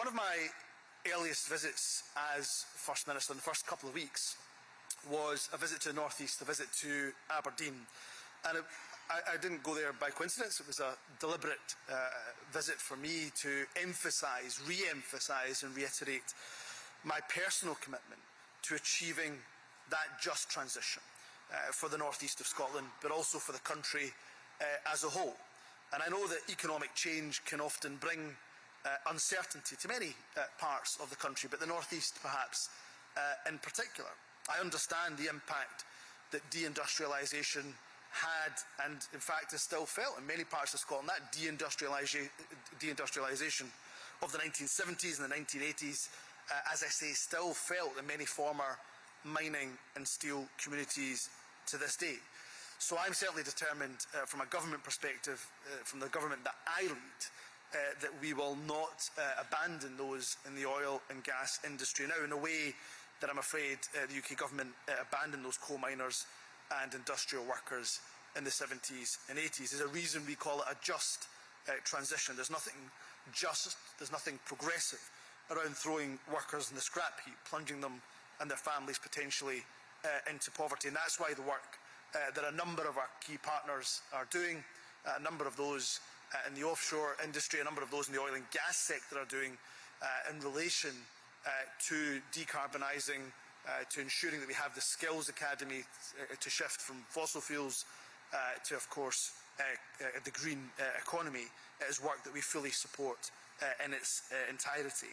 One of my earliest visits as First Minister in the first couple of weeks was a visit to the North East, a visit to Aberdeen. And I didn't go there by coincidence. It was a deliberate visit for me to emphasise, re-emphasise and reiterate my personal commitment to achieving that just transition for the North East of Scotland, but also for the country as a whole. And I know that economic change can often bring uncertainty to many parts of the country, but the North East perhaps in particular. I understand the impact that deindustrialisation had, and in fact is still felt in many parts of Scotland. That deindustrialisation of the 1970s and the 1980s, as I say, still felt in many former mining and steel communities to this day. So I'm certainly determined from a government perspective, from the government that I lead, that we will not abandon those in the oil and gas industry now in a way that I'm afraid the UK government abandoned those coal miners and industrial workers in the 70s and 80s. There's a reason we call it a just transition. There's nothing just, there's nothing progressive around throwing workers in the scrap heap, plunging them and their families potentially into poverty. And that's why the work that a number of our key partners are doing, a number of those in the offshore industry, a number of those in the oil and gas sector are doing in relation to decarbonising, to ensuring that we have the skills academy to shift from fossil fuels to, of course, the green economy, is work that we fully support in its entirety.